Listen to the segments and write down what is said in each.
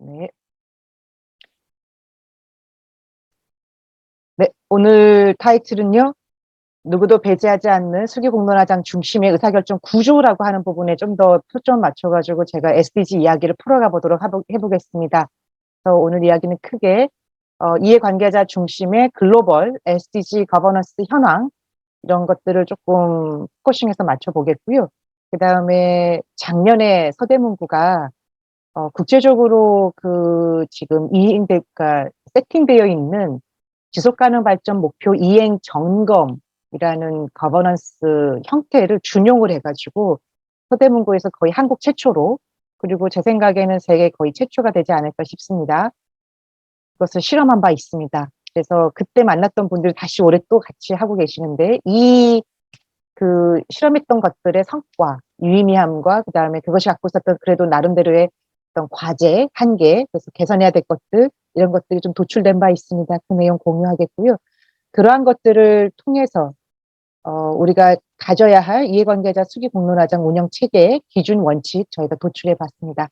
네. 네, 오늘 타이틀은요, 누구도 배제하지 않는 수기공론화장 중심의 의사결정 구조라고 하는 부분에 좀 더 초점 맞춰가지고 제가 SDG 이야기를 풀어가 보도록 해보겠습니다. 그래서 오늘 이야기는 크게 이해관계자 중심의 글로벌 SDG 거버넌스 현황, 이런 것들을 조금 포커싱해서 맞춰보겠고요. 그 다음에 작년에 서대문구가 국제적으로 지금 그러니까 세팅되어 있는 지속가능 발전 목표 이행 점검이라는 거버넌스 형태를 준용을 해가지고 서대문구에서 거의 한국 최초로, 그리고 제 생각에는 세계 거의 최초가 되지 않을까 싶습니다. 그것을 실험한 바 있습니다. 그래서 그때 만났던 분들이 다시 올해 또 같이 하고 계시는데, 실험했던 것들의 성과, 유의미함과 그다음에 그것이 갖고 있었던 그래도 나름대로의 어떤 과제, 한계, 그래서 개선해야 될 것들, 이런 것들이 좀 도출된 바 있습니다. 그 내용 공유하겠고요. 그러한 것들을 통해서 우리가 가져야 할 이해관계자 수기 공론화장 운영 체계의 기준 원칙 저희가 도출해 봤습니다.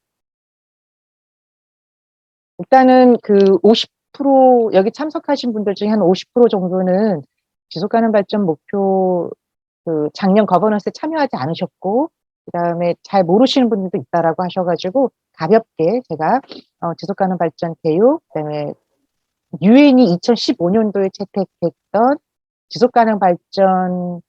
일단은 50% 여기 참석하신 분들 중에 한 50% 정도는 지속가능 발전 목표 작년 거버넌스에 참여하지 않으셨고, 그다음에 잘 모르시는 분들도 있다라고 하셔가지고 가볍게 제가 지속가능 발전 교육, 그다음에 유엔이 2015년도에 채택했던 지속가능 발전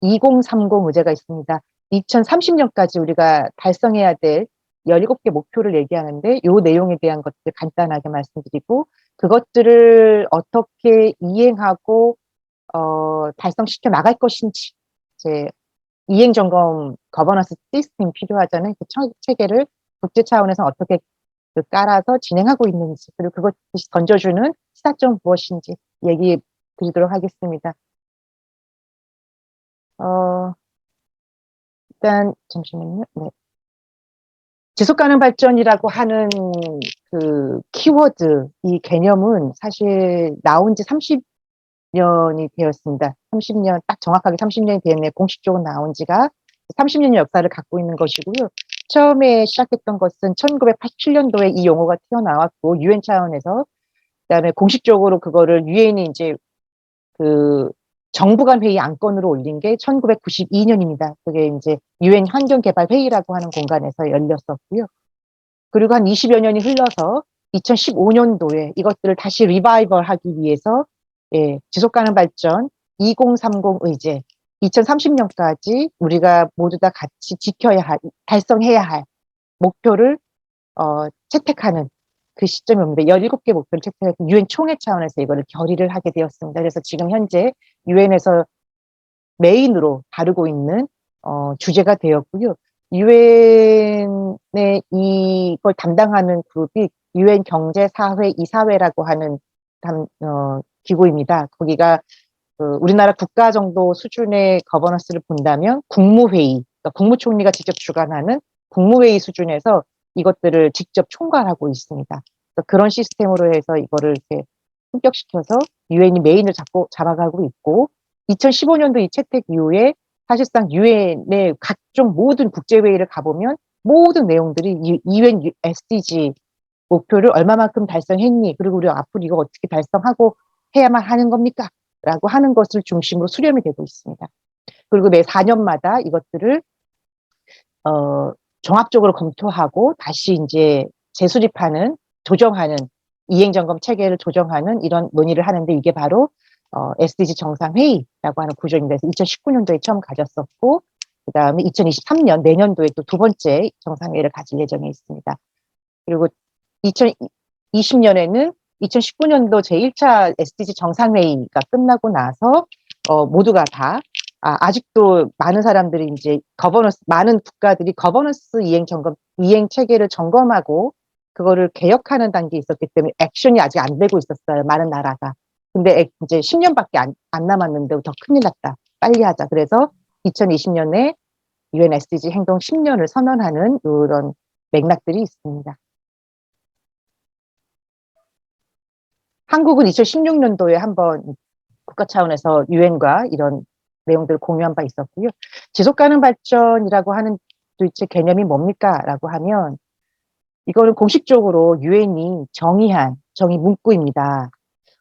2030 의제가 있습니다. 2030년까지 우리가 달성해야 될 17개 목표를 얘기하는데, 이 내용에 대한 것들 간단하게 말씀드리고, 그것들을 어떻게 이행하고 달성시켜 나갈 것인지, 이제 이행 점검 거버넌스 시스템이 필요하잖아요. 그 체계를 국제 차원에서 어떻게 깔아서 진행하고 있는지, 그리고 그것이 던져주는 시사점 무엇인지 얘기 드리도록 하겠습니다. 일단 잠시만요. 네. 지속가능 발전이라고 하는 키워드, 이 개념은 사실 나온 지 30년이 되었습니다. 30년, 딱 정확하게 30년이 되었네요. 공식적으로 나온 지가 30년의 역사를 갖고 있는 것이고요. 처음에 시작했던 것은 1987년도에 이 용어가 튀어나왔고, 유엔 차원에서, 그다음에 공식적으로 그거를 유엔이 이제 정부 간 회의 안건으로 올린 게 1992년입니다. 그게 이제 유엔 환경개발회의라고 하는 공간에서 열렸었고요. 그리고 한 20여 년이 흘러서 2015년도에 이것들을 다시 리바이벌 하기 위해서, 예, 지속가능 발전 2030 의제, 2030년까지 우리가 모두 다 같이 달성해야 할 목표를 채택하는 그 시점이 옵니다. 17개 목표를 채택해서 유엔 총회 차원에서 이거를 결의를 하게 되었습니다. 그래서 지금 현재 유엔에서 메인으로 다루고 있는 주제가 되었고요. 유엔의 이걸 담당하는 그룹이 유엔 경제사회 이사회라고 하는 기구입니다. 거기가 우리나라 국가 정도 수준의 거버넌스를 본다면 국무회의, 그러니까 국무총리가 직접 주관하는 국무회의 수준에서 이것들을 직접 총괄하고 있습니다. 그런 시스템으로 해서 이거를 이렇게 품격시켜서 유엔이 메인을 잡아가고 있고, 2015년도 이 채택 이후에 사실상 유엔의 각종 모든 국제회의를 가보면 모든 내용들이 유엔 SDG 목표를 얼마만큼 달성했니? 그리고 우리가 앞으로 이거 어떻게 달성하고 해야만 하는 겁니까? 라고 하는 것을 중심으로 수렴이 되고 있습니다. 그리고 매 4년마다 이것들을 종합적으로 검토하고 다시 이제 재수립하는, 조정하는, 이행점검 체계를 조정하는 이런 논의를 하는데, 이게 바로 SDG 정상회의라고 하는 구조입니다. 그래서 2019년도에 처음 가졌었고, 그 다음에 2023년 내년도에 또 두 번째 정상회의를 가질 예정에 있습니다. 그리고 2020년에는 2019년도 제1차 SDG 정상회의가 끝나고 나서 모두가 다 아직도 많은 사람들이 이제 많은 국가들이 거버넌스 이행 체계를 점검하고 그거를 개혁하는 단계에 있었기 때문에 액션이 아직 안 되고 있었어요. 많은 나라가. 근데 이제 10년밖에 안 남았는데 더 큰일 났다. 빨리 하자. 그래서 2020년에 UN SDG 행동 10년을 선언하는 이런 맥락들이 있습니다. 한국은 2016년도에 한번 국가 차원에서 유엔과 이런 내용들을 공유한 바 있었고요. 지속가능 발전이라고 하는 도대체 개념이 뭡니까? 라고 하면 이거는 공식적으로 유엔이 정의한 정의 문구입니다.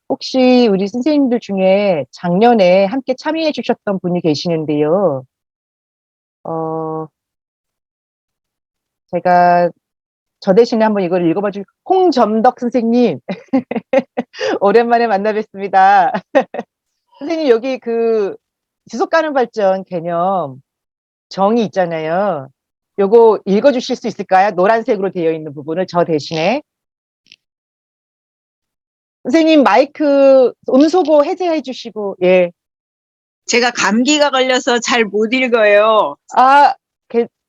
혹시 우리 선생님들 중에 작년에 함께 참여해 주셨던 분이 계시는데요. 제가 저 대신에 한번 이걸 읽어봐 줄 홍점덕 선생님. 오랜만에 만나 뵙습니다. 선생님, 여기 그 지속 가능 발전 개념 정의 있잖아요. 요거 읽어 주실 수 있을까요? 노란색으로 되어 있는 부분을 저 대신에. 선생님, 마이크 음소거 해제해 주시고, 예. 제가 감기가 걸려서 잘 못 읽어요. 아,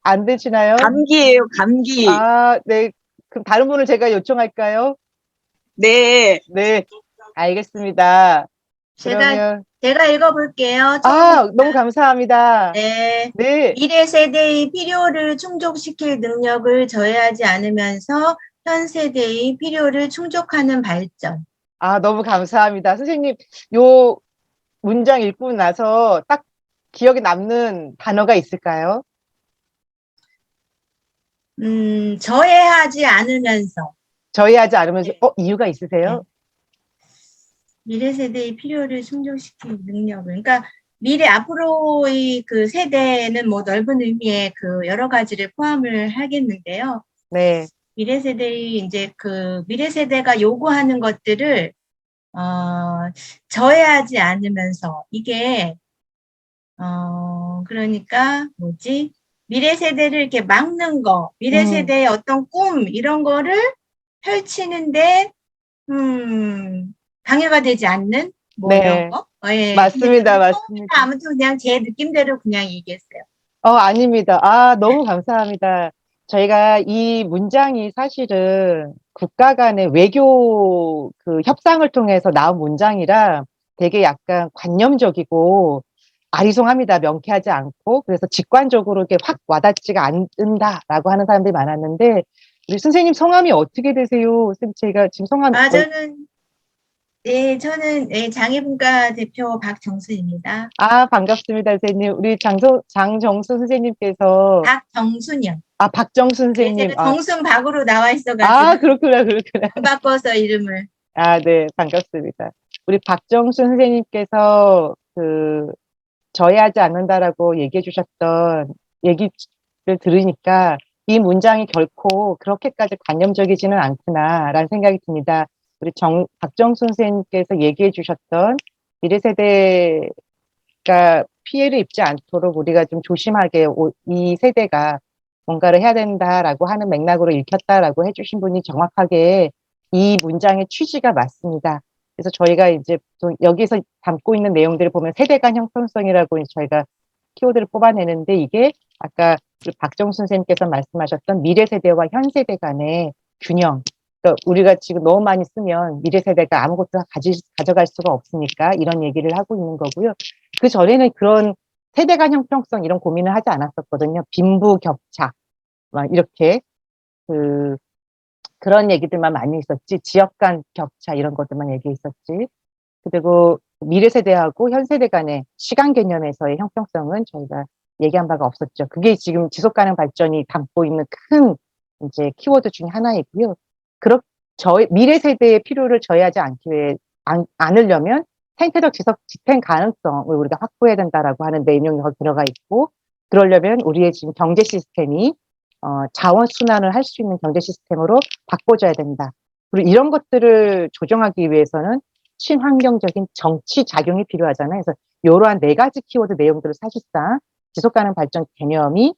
안 되시나요? 감기예요, 감기. 아, 네. 그럼 다른 분을 제가 요청할까요? 네. 네. 알겠습니다. 제가 그러면, 읽어볼게요. 너무 감사합니다. 네. 네. 미래 세대의 필요를 충족시킬 능력을 저해하지 않으면서 현 세대의 필요를 충족하는 발전. 너무 감사합니다. 선생님, 요 문장 읽고 나서 딱 기억에 남는 단어가 있을까요? 저해하지 않으면서. 저해하지 않으면서, 이유가 있으세요? 미래 세대의 필요를 충족시킬 능력을. 그러니까 앞으로의 그 세대는 뭐 넓은 의미의 그 여러 가지를 포함을 하겠는데요. 네. 미래 세대가 요구하는 것들을 저해하지 않으면서 이게 그러니까 미래 세대를 이렇게 막는 거, 미래 세대의 어떤 꿈 이런 거를 펼치는데 방해가 되지 않는 이런 거. 예. 맞습니다. 아무튼 그냥 제 느낌대로 그냥 얘기했어요. 아닙니다. 너무 감사합니다. 저희가 이 문장이 사실은 국가 간의 외교 그 협상을 통해서 나온 문장이라 되게 약간 관념적이고 아리송합니다. 명쾌하지 않고. 그래서 직관적으로 이렇게 확 와닿지가 않는다라고 하는 사람들이 많았는데, 우리 선생님 성함이 어떻게 되세요? 선생님, 제가 지금 성함. 저는 장애분과 대표 박정순입니다. 반갑습니다, 선생님. 우리 장정수 선생님께서. 박정순이요. 박정순 선생님. 제가 정순 박으로 나와 있어가지고. 그렇구나. 바꿔서 이름을. 네, 반갑습니다. 우리 박정순 선생님께서 저해하지 않는다라고 얘기해 주셨던 얘기를 들으니까 이 문장이 결코 그렇게까지 관념적이지는 않구나라는 생각이 듭니다. 우리 박정순 선생님께서 얘기해 주셨던 미래 세대가 피해를 입지 않도록 우리가 좀 조심하게 이 세대가 뭔가를 해야 된다라고 하는 맥락으로 읽혔다라고 해주신 분이 정확하게 이 문장의 취지가 맞습니다. 그래서 저희가 이제 여기서 담고 있는 내용들을 보면 세대 간 형평성이라고 저희가 키워드를 뽑아내는데, 이게 아까 박정순 선생님께서 말씀하셨던 미래 세대와 현 세대 간의 균형. 그러니까 우리가 지금 너무 많이 쓰면 미래 세대가 아무것도 가져갈 수가 없으니까 이런 얘기를 하고 있는 거고요. 그 전에는 그런 세대 간 형평성 이런 고민을 하지 않았었거든요. 빈부격차 막 이렇게 그런 얘기들만 많이 있었지, 지역 간 격차 이런 것들만 얘기했었지. 그리고 미래 세대하고 현 세대 간의 시간 개념에서의 형평성은 저희가 얘기한 바가 없었죠. 그게 지금 지속 가능 발전이 담고 있는 큰 이제 키워드 중에 하나이고요. 미래 세대의 필요를 저해하지 않으려면 생태적 지탱 가능성을 우리가 확보해야 된다라고 하는 내용이 거기 들어가 있고, 그러려면 우리의 지금 경제 시스템이 자원 순환을 할 수 있는 경제 시스템으로 바꿔줘야 된다. 그리고 이런 것들을 조정하기 위해서는 친환경적인 정치 작용이 필요하잖아요. 그래서 이러한 4가지 키워드 내용들을 사실상 지속 가능 발전 개념이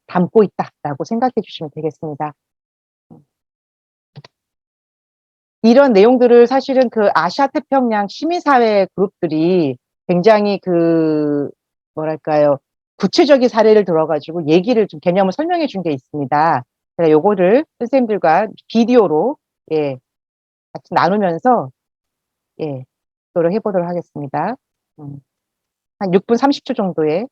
담고 있다라고 생각해 주시면 되겠습니다. 이런 내용들을 사실은 그 아시아 태평양 시민사회 그룹들이 굉장히 구체적인 사례를 들어가지고 개념을 설명해 준 게 있습니다. 제가 요거를 선생님들과 비디오로 같이 나누면서 그거를 해보도록 하겠습니다. 한 6분 30초 정도에.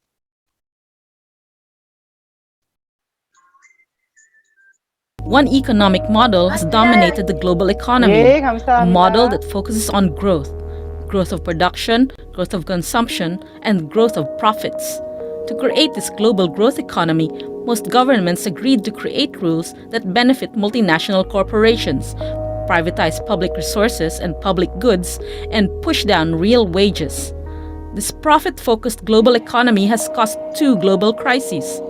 One economic model has dominated the global economy. 예, 감사합니다. A model that focuses on growth of production, growth of consumption, and growth of profits. To create this global growth economy, most governments agreed to create rules that benefit multinational corporations, privatize public resources and public goods, and push down real wages. This profit-focused global economy has caused two global crises: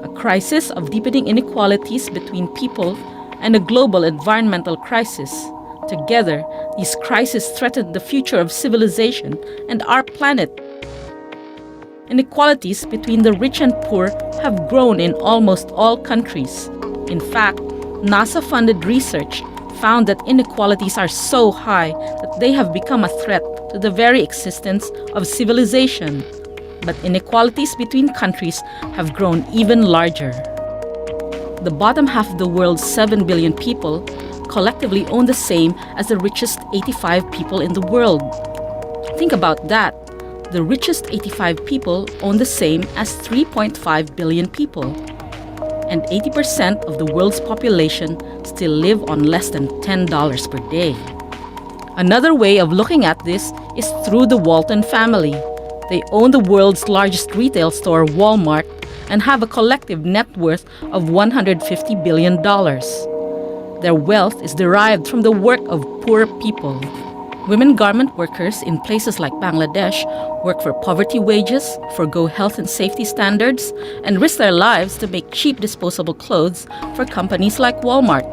a crisis of deepening inequalities between people and a global environmental crisis. Together, these crises threaten the future of civilization and our planet. Inequalities between the rich and poor have grown in almost all countries. In fact, NASA-funded research found that inequalities are so high that they have become a threat to the very existence of civilization. But inequalities between countries have grown even larger. The bottom half of the world's 7 billion people collectively own the same as the richest 85 people in the world. Think about that. The richest 85 people own the same as 3.5 billion people. And 80% of the world's population still live on less than $10 per day. Another way of looking at this is through the Walton family. They own the world's largest retail store, Walmart, and have a collective net worth of $150 billion. Their wealth is derived from the work of poor people. Women garment workers in places like Bangladesh work for poverty wages, forgo health and safety standards, and risk their lives to make cheap disposable clothes for companies like Walmart.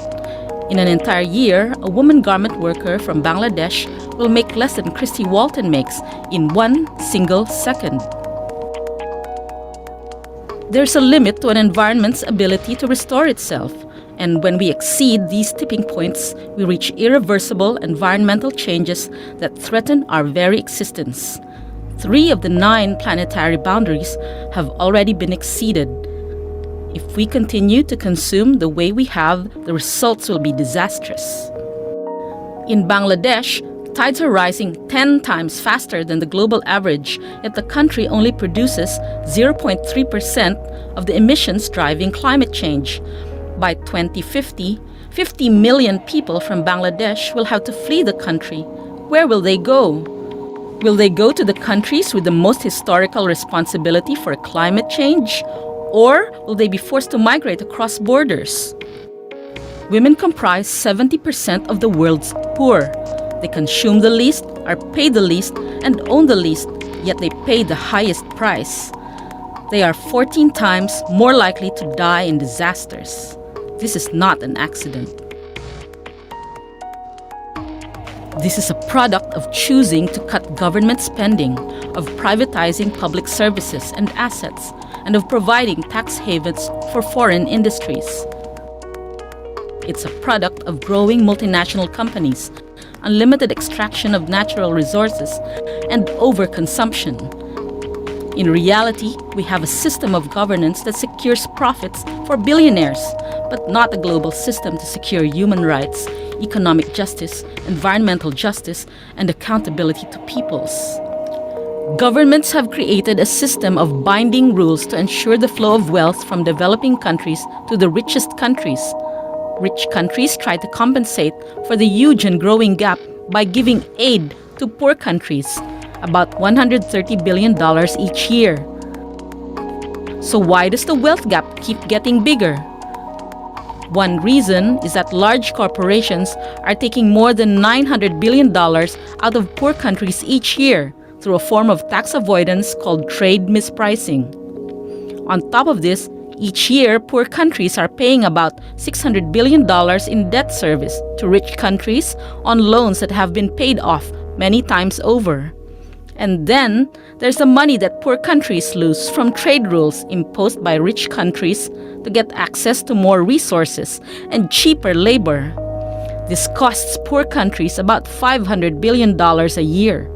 In an entire year, a woman garment worker from Bangladesh will make less than Christy Walton makes in 1 single second. There's a limit to an environment's ability to restore itself. And when we exceed these tipping points, we reach irreversible environmental changes that threaten our very existence. 3 of the 9 planetary boundaries have already been exceeded. If we continue to consume the way we have, the results will be disastrous. In Bangladesh, tides are rising 10 times faster than the global average, yet the country only produces 0.3% of the emissions driving climate change. By 2050, 50 million people from Bangladesh will have to flee the country. Where will they go? Will they go to the countries with the most historical responsibility for climate change? Or will they be forced to migrate across borders? Women comprise 70% of the world's poor. They consume the least, are paid the least, and own the least, yet they pay the highest price. They are 14 times more likely to die in disasters. This is not an accident. This is a product of choosing to cut government spending, of privatizing public services and assets, and of providing tax havens for foreign industries. It's a product of growing multinational companies, unlimited extraction of natural resources, and overconsumption. In reality, we have a system of governance that secures profits for billionaires, but not a global system to secure human rights, economic justice, environmental justice, and accountability to peoples. Governments have created a system of binding rules to ensure the flow of wealth from developing countries to the richest countries. Rich countries try to compensate for the huge and growing gap by giving aid to poor countries, about $130 billion each year. So why does the wealth gap keep getting bigger? One reason is that large corporations are taking more than $900 billion out of poor countries each year through a form of tax avoidance called trade mispricing. On top of this, each year, poor countries are paying about $600 billion in debt service to rich countries on loans that have been paid off many times over. And then, there's the money that poor countries lose from trade rules imposed by rich countries to get access to more resources and cheaper labor. This costs poor countries about $500 billion a year.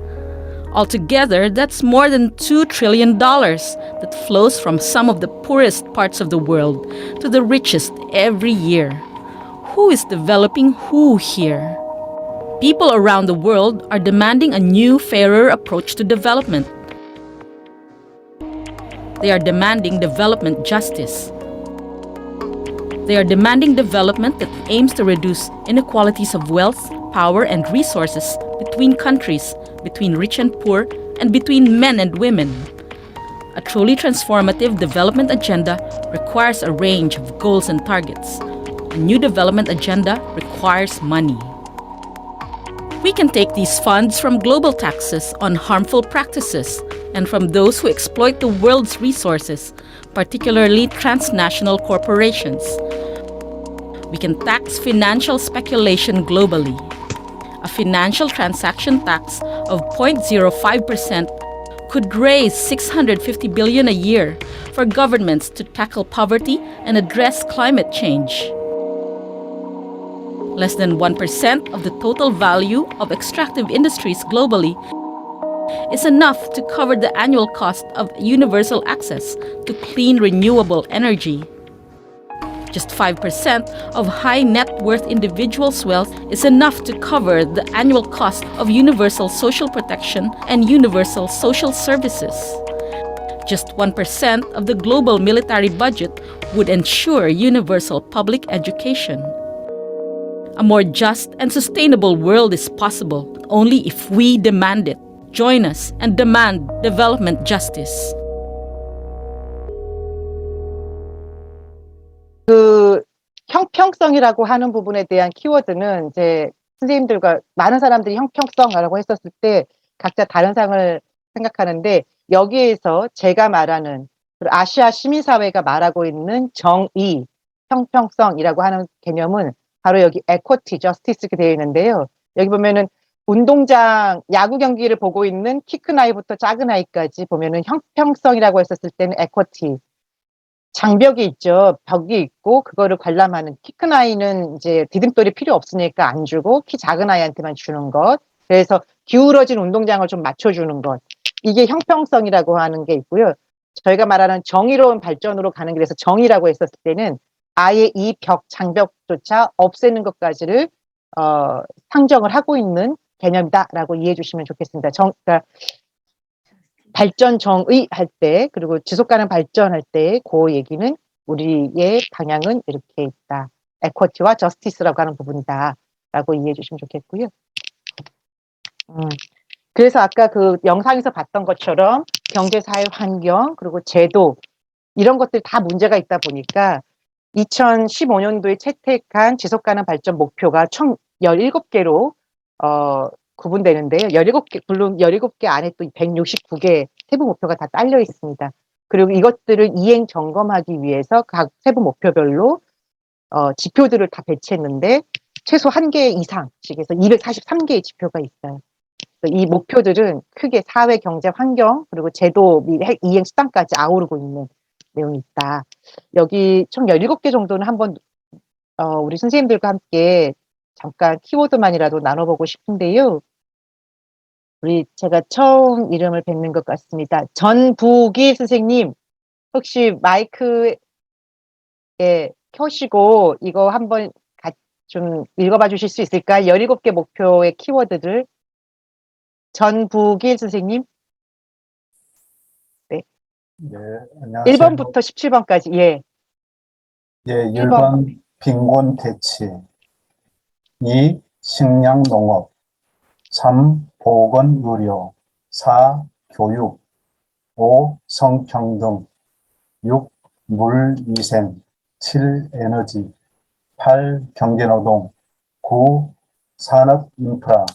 Altogether, that's more than $2 trillion that flows from some of the poorest parts of the world to the richest every year. Who is developing who here? People around the world are demanding a new, fairer approach to development. They are demanding development justice. They are demanding development that aims to reduce inequalities of wealth, power, and resources between countries, between rich and poor, and between men and women. A truly transformative development agenda requires a range of goals and targets. A new development agenda requires money. We can take these funds from global taxes on harmful practices and from those who exploit the world's resources, particularly transnational corporations. We can tax financial speculation globally. A financial transaction tax of 0.05% could raise $650 billion a year for governments to tackle poverty and address climate change. Less than 1% of the total value of extractive industries globally is enough to cover the annual cost of universal access to clean renewable energy. Just 5% of high net worth individuals' wealth is enough to cover the annual cost of universal social protection and universal social services. Just 1% of the global military budget would ensure universal public education. A more just and sustainable world is possible only if we demand it. Join us and demand development justice. 그 형평성이라고 하는 부분에 대한 키워드는 이제 선생님들과 많은 사람들이 형평성이라고 했었을 때 각자 다른 상을 생각하는데, 여기에서 제가 말하는 아시아 시민사회가 말하고 있는 정의, 형평성이라고 하는 개념은 바로 여기 equity, justice 이렇게 되어 있는데요. 여기 보면은 운동장 야구 경기를 보고 있는 키 큰 아이부터 작은 아이까지 보면은 형평성이라고 했었을 때는 equity, 장벽이 있죠. 벽이 있고 그거를 관람하는, 키 큰 아이는 이제 디딤돌이 필요 없으니까 안 주고 키 작은 아이한테만 주는 것. 그래서 기울어진 운동장을 좀 맞춰주는 것. 이게 형평성이라고 하는 게 있고요. 저희가 말하는 정의로운 발전으로 가는 길에서 정의라고 했었을 때는 아예 이 벽, 장벽조차 없애는 것까지를 상정을 하고 있는 개념이다라고 이해해 주시면 좋겠습니다. 그러니까 발전 정의 할 때, 그리고 지속 가능 발전할 때 그 얘기는 우리의 방향은 이렇게 있다. 에쿼티와 저스티스라고 하는 부분이다라고 이해해 주시면 좋겠고요. 그래서 아까 그 영상에서 봤던 것처럼 경제, 사회, 환경, 그리고 제도 이런 것들 다 문제가 있다 보니까 2015년도에 채택한 지속 가능 발전 목표가 총 17개로 구분되는데요. 17개, 물론 17개 안에 또 169개 세부 목표가 다 딸려 있습니다. 그리고 이것들을 이행 점검하기 위해서 각 세부 목표별로 지표들을 다 배치했는데 최소 1개 이상씩 해서 243개의 지표가 있어요. 이 목표들은 크게 사회, 경제, 환경, 그리고 제도 및 이행 수단까지 아우르고 있는 내용이 있다. 여기 총 17개 정도는 한번 우리 선생님들과 함께 잠깐 키워드만이라도 나눠보고 싶은데요. 제가 처음 이름을 뵙는 것 같습니다. 전부기 선생님, 혹시 마이크에 켜시고 이거 한번 좀 읽어봐 주실 수 있을까요? 17개 목표의 키워드들. 전부기 선생님. 네. 네, 안녕하세요. 1번부터 17번까지, 예. 예, 1번. 1번 빈곤 퇴치, 2. 식량 농업, 3. 보건 의료, 4. 교육, 5. 성평등, 6. 물위생, 7. 에너지, 8. 경제노동, 9. 산업 인프라,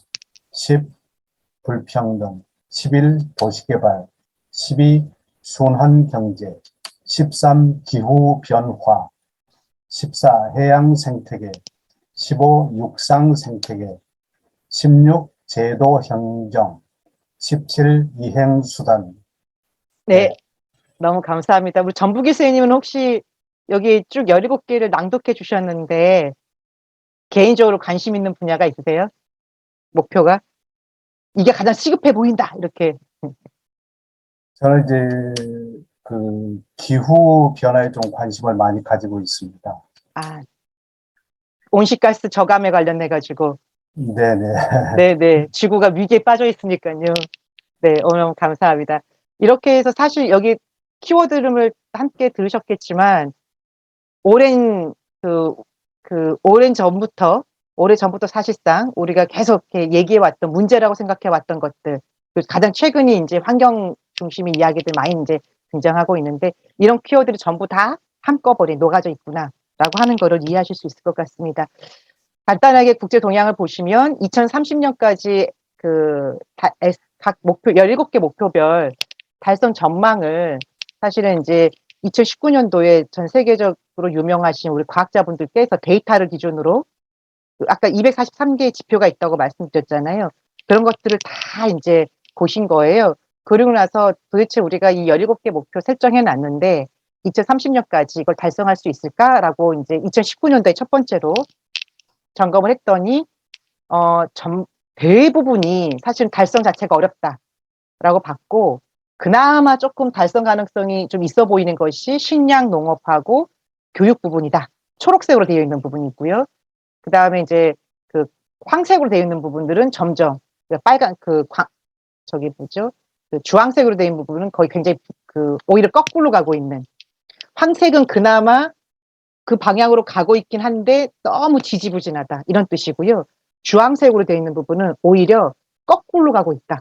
10. 불평등, 11. 도시개발, 12. 순환경제, 13. 기후변화, 14. 해양생태계, 15. 육상생태계, 16. 제도행정, 17. 이행수단. 네. 너무 감사합니다. 우리 전부기 선생님은 혹시 여기 쭉 17개를 낭독해 주셨는데 개인적으로 관심 있는 분야가 있으세요? 목표가? 이게 가장 시급해 보인다. 이렇게. 저는 이제 그 기후 변화에 좀 관심을 많이 가지고 있습니다. 온실가스 저감에 관련해 가지고. 네네. 네네. 지구가 위기에 빠져 있으니까요. 네, 너무 감사합니다. 이렇게 해서 사실 여기 키워드를 함께 들으셨겠지만 오랜 전부터 사실상 우리가 계속 이렇게 얘기해왔던 문제라고 생각해왔던 것들, 가장 최근이 이제 환경 중심의 이야기들 많이 이제 등장하고 있는데 이런 키워드들이 전부 다 한꺼번에 녹아져 있구나라고 하는 거를 이해하실 수 있을 것 같습니다. 간단하게 국제 동향을 보시면 2030년까지 각 목표 17개 목표별 달성 전망을 사실은 이제 2019년도에 전 세계적으로 유명하신 우리 과학자분들께서 데이터를 기준으로 아까 243개의 지표가 있다고 말씀드렸잖아요. 그런 것들을 다 이제 보신 거예요. 그리고 나서 도대체 우리가 이 17개 목표 설정해 놨는데 2030년까지 이걸 달성할 수 있을까라고 이제 2019년도에 첫 번째로 점검을 했더니 대부분이 사실은 달성 자체가 어렵다라고 봤고 그나마 조금 달성 가능성이 좀 있어 보이는 것이 식량 농업하고 교육 부분이다. 초록색으로 되어 있는 부분이 있고요. 그 다음에 이제 그 황색으로 되어 있는 부분들은 점점 빨간 저기 뭐죠? 그 주황색으로 되어 있는 부분은 거의 굉장히 오히려 거꾸로 가고 있는 황색은 그나마 그 방향으로 가고 있긴 한데 너무 지지부진하다 이런 뜻이고요. 주황색으로 되어 있는 부분은 오히려 거꾸로 가고 있다.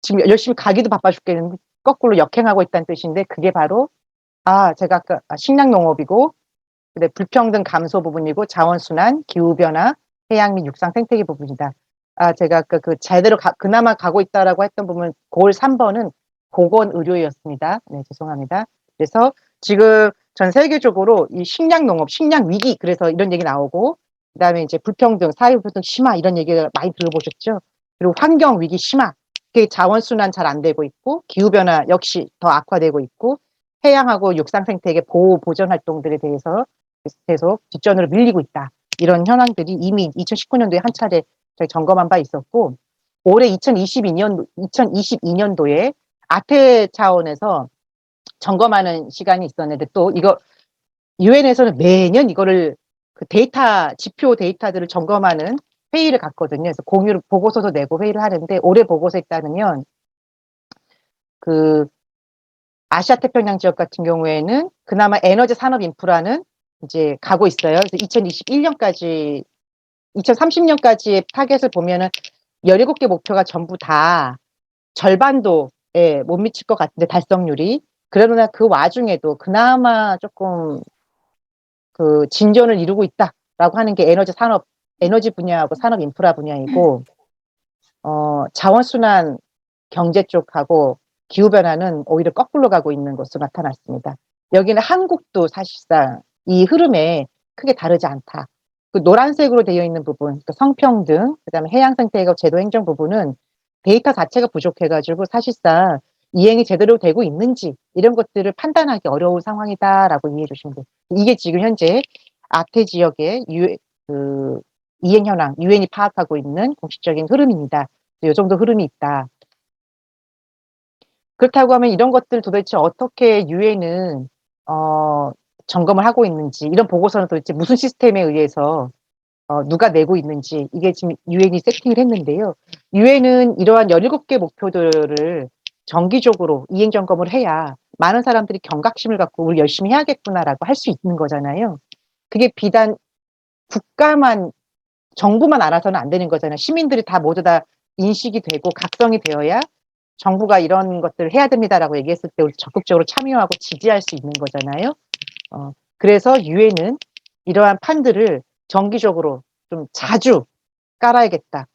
지금 열심히 가기도 바빠 죽겠는데 거꾸로 역행하고 있다는 뜻인데 그게 바로 제가 아까 식량 농업이고 근데 불평등 감소 부분이고 자원순환, 기후변화, 해양 및 육상 생태계 부분이다. 제가 아까 제대로 그나마 가고 있다라고 했던 부분, 골 3번은 보건의료였습니다. 네, 죄송합니다. 그래서 지금 전 세계적으로 이 식량 농업, 식량 위기, 그래서 이런 얘기 나오고, 그 다음에 이제 불평등, 사회불평등 심화, 이런 얘기를 많이 들어보셨죠? 그리고 환경 위기 심화, 그게 자원순환 잘 안 되고 있고, 기후변화 역시 더 악화되고 있고, 해양하고 육상 생태계 보호 보전 활동들에 대해서 계속 뒷전으로 밀리고 있다. 이런 현황들이 이미 2019년도에 한 차례 저희 점검한 바 있었고 올해 2022년도에 아태 차원에서 점검하는 시간이 있었는데 또 이거 유엔에서는 매년 이거를 지표 데이터들을 점검하는 회의를 갖거든요. 그래서 공유를 보고서도 내고 회의를 하는데 올해 보고서에 따르면 아시아 태평양 지역 같은 경우에는 그나마 에너지 산업 인프라는 이제 가고 있어요. 그래서 2030년까지의 타겟을 보면은 17개 목표가 전부 다 절반도에 못 미칠 것 같은데 달성률이. 그러나 그 와중에도 그나마 조금 진전을 이루고 있다라고 하는 게 에너지 분야하고 산업 인프라 분야이고, 자원순환 경제 쪽하고 기후변화는 오히려 거꾸로 가고 있는 것으로 나타났습니다. 여기는 한국도 사실상 이 흐름에 크게 다르지 않다. 노란색으로 되어 있는 부분, 성평등, 그다음에 해양생태계 제도 행정 부분은 데이터 자체가 부족해가지고 사실상 이행이 제대로 되고 있는지 이런 것들을 판단하기 어려운 상황이다라고 이해해 주시면 돼요. 이게 지금 현재 아태 지역의 이행 현황, 유엔이 파악하고 있는 공식적인 흐름입니다. 이 정도 흐름이 있다. 그렇다고 하면 이런 것들 도대체 어떻게 유엔은 점검을 하고 있는지, 이런 보고서는 도대체 무슨 시스템에 의해서 누가 내고 있는지, 이게 지금 유엔이 세팅을 했는데요. 유엔은 이러한 17개 목표들을 정기적으로 이행 점검을 해야 많은 사람들이 경각심을 갖고 우리 열심히 해야겠구나라고 할 수 있는 거잖아요. 그게 비단 정부만 알아서는 안 되는 거잖아요. 시민들이 모두 다 인식이 되고 각성이 되어야 정부가 이런 것들을 해야 됩니다라고 얘기했을 때 우리 적극적으로 참여하고 지지할 수 있는 거잖아요. 그래서 유엔은 이러한 판들을 정기적으로 좀 자주 깔아야겠다.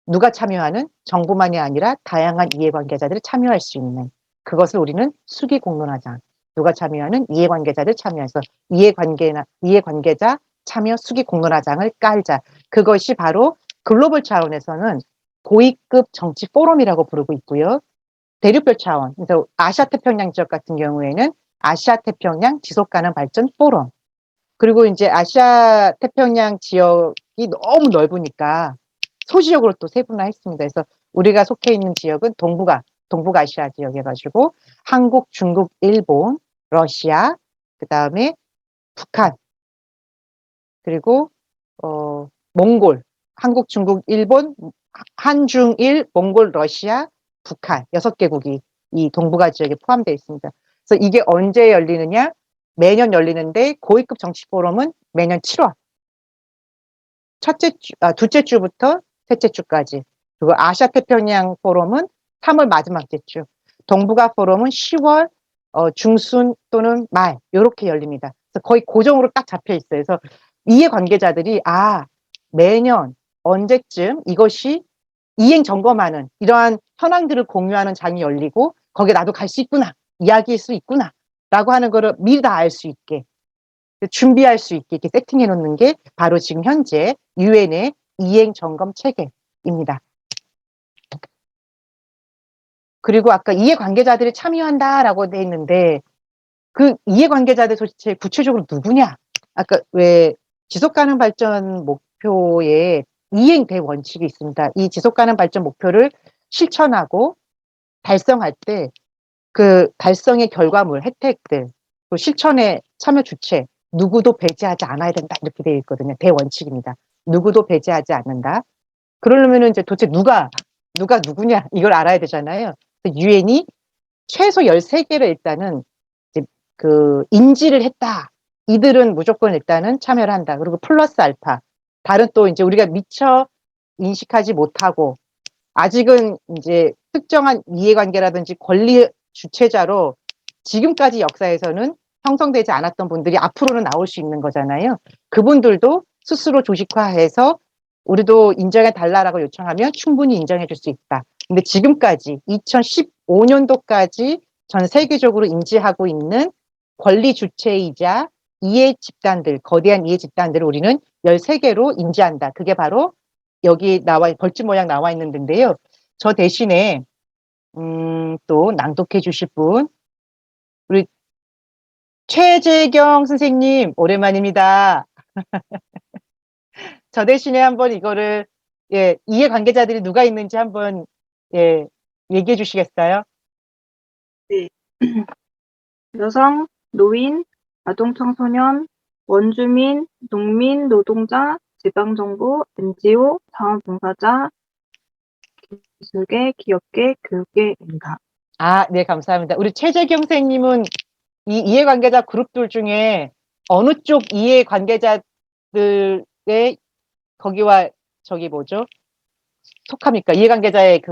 누가 참여하는? 정부만이 아니라 다양한 이해관계자들이 참여할 수 있는, 그것을 우리는 수기공론화장, 누가 참여하는? 이해관계자들 참여해서 이해관계자 참여 수기공론화장을 깔자. 그것이 바로 글로벌 차원에서는 고위급 정치 포럼이라고 부르고 있고요. 대륙별 차원, 그래서 아시아 태평양 지역 같은 경우에는 아시아 태평양 지속가능 발전 포럼. 그리고 이제 아시아 태평양 지역이 너무 넓으니까 소지역으로 또 세분화했습니다. 그래서 우리가 속해 있는 지역은 동북아시아 지역 해가지고 한국, 중국, 일본, 러시아, 그 다음에 북한, 그리고 몽골, 한국, 중국, 일본, 한중일, 몽골, 러시아, 북한 6개국이 이 동북아 지역에 포함되어 있습니다. 그래서 이게 언제 열리느냐? 매년 열리는데 고위급 정치 포럼은 매년 7월. 둘째 주부터 셋째 주까지. 그리고 아시아 태평양 포럼은 3월 마지막 주. 동북아 포럼은 10월 중순 또는 말 요렇게 열립니다. 그래서 거의 고정으로 딱 잡혀 있어요. 그래서 이해관계자들이 매년 언제쯤 이것이 이행 점검하는 이러한 현황들을 공유하는 장이 열리고 거기에 나도 갈 수 있구나, 이야기할 수 있구나 라고 하는 거를 미리 다 알 수 있게 준비할 수 있게 이렇게 세팅해 놓는 게 바로 지금 현재 유엔의 이행 점검 체계입니다. 그리고 아까 이해관계자들이 참여한다라고 돼 있는데 그 이해관계자들 도대체 구체적으로 누구냐? 아까 왜 지속가능 발전 목표에 이행 대원칙이 있습니다. 이 지속가능 발전 목표를 실천하고 달성할 때 그 달성의 결과물, 혜택들, 또 실천의 참여 주체 누구도 배제하지 않아야 된다 이렇게 되어 있거든요. 대원칙입니다. 누구도 배제하지 않는다. 그러려면은 이제 도대체 누가 누구냐 이걸 알아야 되잖아요. 유엔이 최소 13개를 일단은 이제 그 인지를 했다. 이들은 무조건 일단은 참여를 한다. 그리고 플러스 알파. 다른 또 이제 우리가 미처 인식하지 못하고 아직은 이제 특정한 이해관계라든지 권리 주체자로 지금까지 역사에서는 형성되지 않았던 분들이 앞으로는 나올 수 있는 거잖아요. 그분들도 스스로 조직화해서 우리도 인정해 달라라고 요청하면 충분히 인정해 줄 수 있다. 근데 지금까지 2015년도까지 전 세계적으로 인지하고 있는 권리 주체이자 이해 집단들, 거대한 이해 집단들을 우리는 13개로 인지한다. 그게 바로 여기 벌집 모양 나와 있는데요. 저 대신에 또 낭독해 주실 분 우리 최재경 선생님 오랜만입니다. 저 대신에 한번 이거를 이해관계자들이 누가 있는지 한번 얘기해 주시겠어요? 네. 여성, 노인, 아동 청소년, 원주민, 농민, 노동자, 지방정부, NGO, 자원봉사자, 기술계, 기업계, 교육계입니다. 네, 감사합니다. 우리 최재경 선생님은 이 이해관계자 그룹들 중에 어느 쪽 이해관계자들의 거기와 저기 뭐죠? 속합니까? 이해관계자의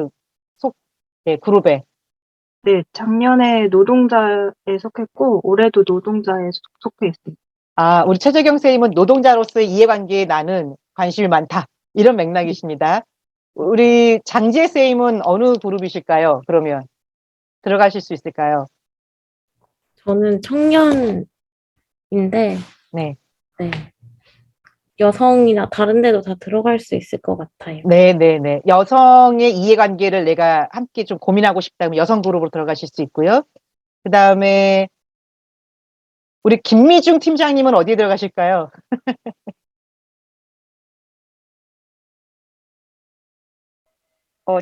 그룹에. 네, 작년에 노동자에 속했고 올해도 노동자에 속해 있습니다. 우리 최재경 선생님은 노동자로서의 이해관계에 나는 관심이 많다. 이런 맥락이십니다. 우리 장지혜 선생님은 어느 그룹이실까요? 그러면 들어가실 수 있을까요? 저는 청년인데, 네. 네. 여성이나 다른 데도 다 들어갈 수 있을 것 같아요. 네네네. 여성의 이해관계를 내가 함께 좀 고민하고 싶다면 여성 그룹으로 들어가실 수 있고요. 그 다음에 우리 김미중 팀장님은 어디에 들어가실까요?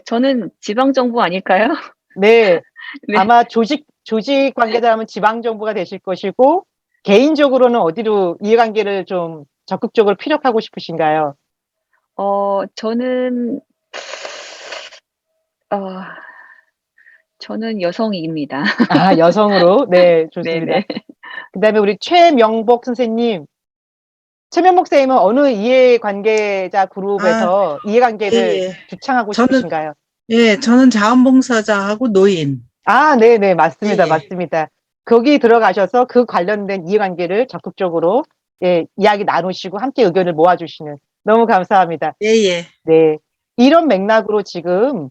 저는 지방정부 아닐까요? 네. 네. 아마 조직 관계자라면 지방정부가 되실 것이고, 개인적으로는 어디로 이해관계를 좀 적극적으로 피력하고 싶으신가요? 저는, 저는 여성입니다. 여성으로? 네, 좋습니다. 네네. 그 다음에 우리 최명복 선생님. 최명복 선생님은 어느 이해관계자 그룹에서 이해관계를 예. 주창하고 저는- 싶으신가요? 저는 자원봉사자하고 노인. 네네, 맞습니다. 예. 맞습니다. 거기 들어가셔서 그 관련된 이해관계를 적극적으로 이야기 나누시고 함께 의견을 모아주시는 너무 감사합니다. 예. 네. 이런 맥락으로 지금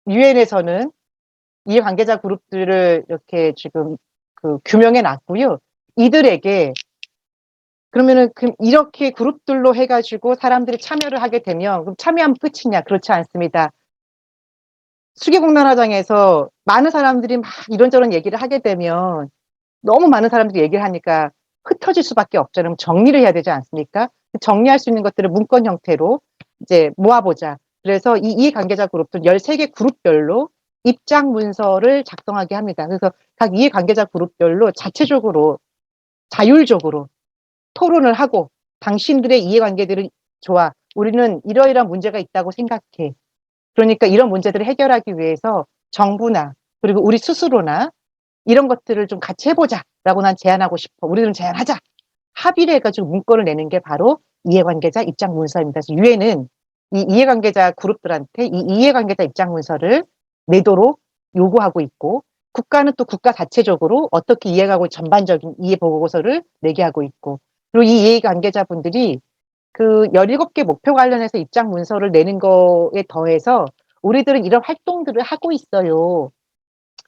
유엔에서는 이해관계자 그룹들을 이렇게 지금 규명해 놨고요. 이들에게 그러면은 이렇게 그룹들로 해가지고 사람들이 참여를 하게 되면 그럼 참여하면 끝이냐? 그렇지 않습니다. 수계공론화장에서 많은 사람들이 막 이런저런 얘기를 하게 되면 너무 많은 사람들이 얘기를 하니까 흩어질 수밖에 없잖아요. 그럼 정리를 해야 되지 않습니까? 정리할 수 있는 것들을 문건 형태로 이제 모아보자. 그래서 이 이해관계자 그룹들 13개 그룹별로 입장 문서를 작성하게 합니다. 그래서 각 이해관계자 그룹별로 자체적으로 자율적으로 토론을 하고 당신들의 이해관계들은 좋아. 우리는 이러이러한 문제가 있다고 생각해. 그러니까 이런 문제들을 해결하기 위해서 정부나 그리고 우리 스스로나 이런 것들을 좀 같이 해보자라고 난 제안하고 싶어. 우리는 제안하자. 합의를 해가지고 문건을 내는 게 바로 이해관계자 입장 문서입니다. 그래서 유엔은 이 이해관계자 그룹들한테 이 이해관계자 입장 문서를 내도록 요구하고 있고 국가는 또 국가 자체적으로 어떻게 이해하고 전반적인 이해 보고서를 내게 하고 있고, 그리고 이 이해 관계자분들이 그 17개 목표 관련해서 입장 문서를 내는 거에 더해서 우리들은 이런 활동들을 하고 있어요.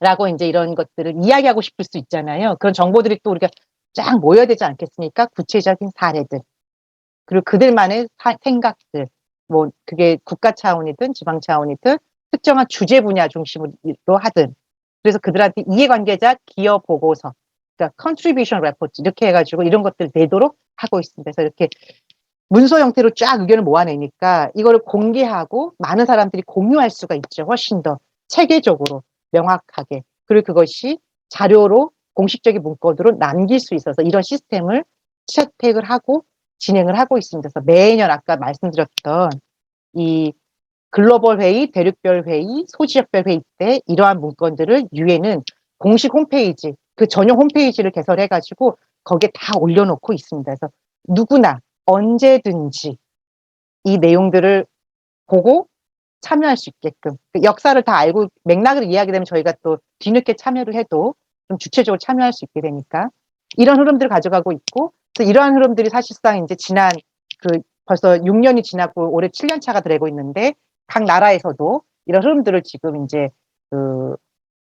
라고 이제 이런 것들을 이야기하고 싶을 수 있잖아요. 그런 정보들이 또 우리가 쫙 모여야 되지 않겠습니까? 구체적인 사례들. 그리고 그들만의 생각들. 뭐, 그게 국가 차원이든 지방 차원이든 특정한 주제 분야 중심으로 하든. 그래서 그들한테 이해관계자 기여 보고서, 그러니까 contribution report 이렇게 해가지고 이런 것들 내도록 하고 있습니다. 그래서 이렇게 문서 형태로 쫙 의견을 모아내니까 이거를 공개하고 많은 사람들이 공유할 수가 있죠. 훨씬 더 체계적으로 명확하게. 그리고 그것이 자료로 공식적인 문건으로 남길 수 있어서 이런 시스템을 채택을 하고 진행을 하고 있습니다. 그래서 매년 아까 말씀드렸던 이 글로벌 회의, 대륙별 회의, 소지역별 회의 때 이러한 문건들을 유엔은 공식 홈페이지, 그 전용 홈페이지를 개설해가지고 거기에 다 올려놓고 있습니다. 그래서 누구나 언제든지 이 내용들을 보고 참여할 수 있게끔 그 역사를 다 알고 맥락을 이해하게 되면 저희가 또 뒤늦게 참여를 해도 좀 주체적으로 참여할 수 있게 되니까 이런 흐름들을 가져가고 있고, 그래서 이러한 흐름들이 사실상 이제 지난 그 벌써 6년이 지났고 올해 7년 차가 되고 있는데 각 나라에서도 이런 흐름들을 지금 이제 그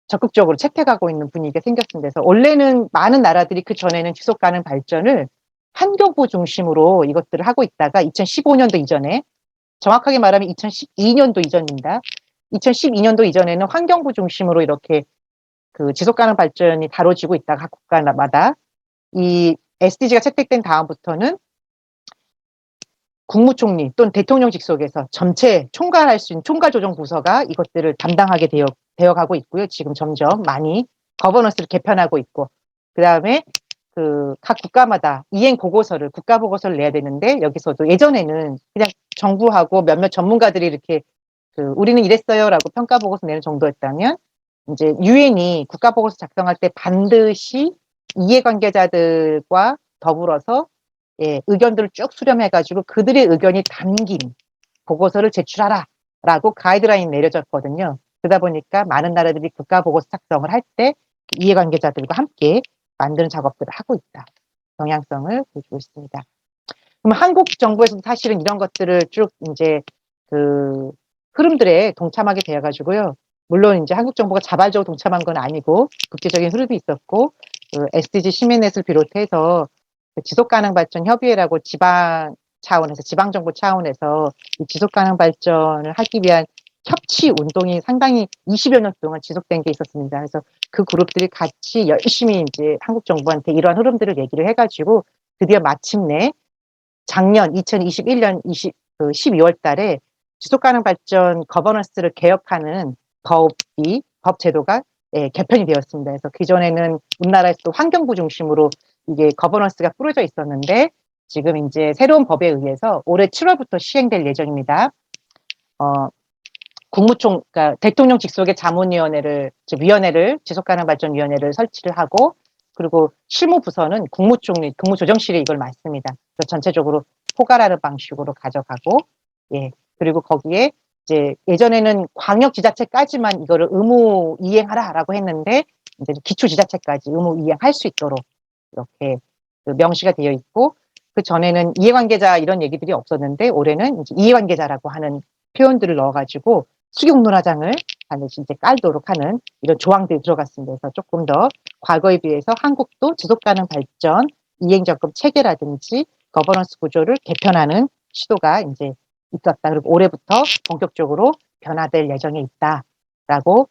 적극적으로 채택하고 있는 분위기가 생겼습니다. 그래서 원래는 많은 나라들이 그 전에는 지속 가능 발전을 환경부 중심으로 이것들을 하고 있다가 2015년도 이전에, 정확하게 말하면 2012년도 이전입니다. 2012년도 이전에는 환경부 중심으로 이렇게 그 지속 가능 발전이 다뤄지고 있다가 각 국가마다 이 SDG가 채택된 다음부터는 국무총리 또는 대통령 직속에서 전체 총괄할 수 있는 총괄조정부서가 이것들을 담당하게 되어가고 있고요. 지금 점점 많이 거버넌스를 개편하고 있고, 그 다음에 그 각 국가마다 이행 보고서를, 국가 보고서를 내야 되는데 여기서도 예전에는 그냥 정부하고 몇몇 전문가들이 이렇게 그 우리는 이랬어요라고 평가 보고서 내는 정도였다면 이제 유엔이 국가 보고서 작성할 때 반드시 이해관계자들과 더불어서 의견들을 쭉 수렴해가지고 그들의 의견이 담긴 보고서를 제출하라라고 가이드라인이 내려졌거든요. 그러다 보니까 많은 나라들이 국가 보고서 작성을 할 때 이해관계자들과 함께 만드는 작업들을 하고 있다. 경향성을 보여주고 있습니다. 그럼 한국 정부에서도 사실은 이런 것들을 쭉 이제 그 흐름들에 동참하게 되어가지고요. 물론 이제 한국 정부가 자발적으로 동참한 건 아니고 국제적인 흐름이 있었고, 그 SDG 시민넷을 비롯해서 지속가능발전 협의회라고 지방 차원에서, 지방정부 차원에서 이 지속가능발전을 하기 위한 협치 운동이 상당히 20여 년 동안 지속된 게 있었습니다. 그래서 그 그룹들이 같이 열심히 이제 한국 정부한테 이러한 흐름들을 얘기를 해가지고 드디어 마침내 작년 2021년 12월 달에 지속가능발전 거버넌스를 개혁하는 법 제도가 개편이 되었습니다. 그래서 기존에는 우리나라에서도 환경부 중심으로 이게 거버넌스가 뿌려져 있었는데 지금 이제 새로운 법에 의해서 올해 7월부터 시행될 예정입니다. 그러니까 대통령 직속의 자문위원회를, 위원회를, 지속가능발전위원회를 설치를 하고, 그리고 실무부서는 국무총리, 국무조정실이 이걸 맡습니다. 그래서 전체적으로 포괄하는 방식으로 가져가고, 그리고 거기에 이제 예전에는 광역지자체까지만 이거를 의무 이행하라라고 했는데, 이제 기초지자체까지 의무 이행할 수 있도록 이렇게 그 명시가 되어 있고, 그 전에는 이해관계자 이런 얘기들이 없었는데, 올해는 이제 이해관계자라고 하는 표현들을 넣어가지고 수경노라장을 반드시 이제 깔도록 하는 이런 조항들이 들어갔습니다. 그래서 조금 더 과거에 비해서 한국도 지속가능 발전 이행적금 체계라든지 거버넌스 구조를 개편하는 시도가 이제 있었다. 그리고 올해부터 본격적으로 변화될 예정에 있다라고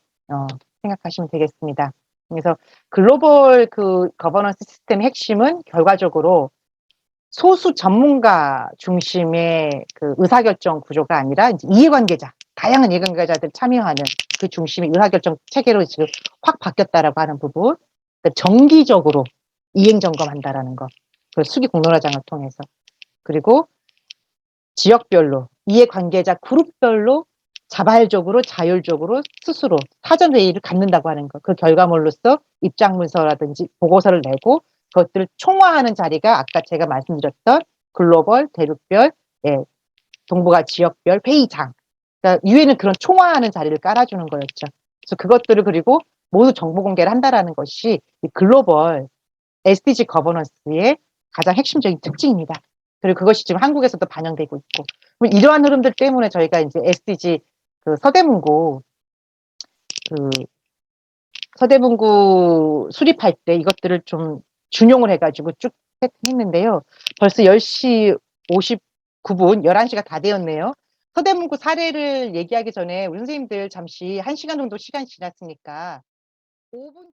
생각하시면 되겠습니다. 그래서 글로벌 그 거버넌스 시스템의 핵심은 결과적으로 소수 전문가 중심의 그 의사결정 구조가 아니라 이제 이해관계자, 다양한 이해관계자들 참여하는 그 중심의 의사결정 체계로 지금 확 바뀌었다라고 하는 부분, 그러니까 정기적으로 이행 점검한다라는 것, 그 수기 공론화장을 통해서, 그리고 지역별로 이해관계자 그룹별로 자발적으로 자율적으로 스스로 사전 회의를 갖는다고 하는 것, 그 결과물로서 입장문서라든지 보고서를 내고 그것들을 총화하는 자리가 아까 제가 말씀드렸던 글로벌, 대륙별, 동북아 지역별 회의장. 그러니까 유엔은 그런 총화하는 자리를 깔아주는 거였죠. 그래서 그것들을 그리고 모두 정보 공개를 한다라는 것이 이 글로벌 SDG 거버넌스의 가장 핵심적인 특징입니다. 그리고 그것이 지금 한국에서도 반영되고 있고, 그럼 이러한 흐름들 때문에 저희가 이제 SDG 그 서대문구 수립할 때 이것들을 좀 준용을 해가지고 쭉 세팅했는데요. 벌써 10시 59분, 11시가 다 되었네요. 서대문구 사례를 얘기하기 전에 우리 선생님들 잠시 1시간 정도 시간이 지났으니까 5분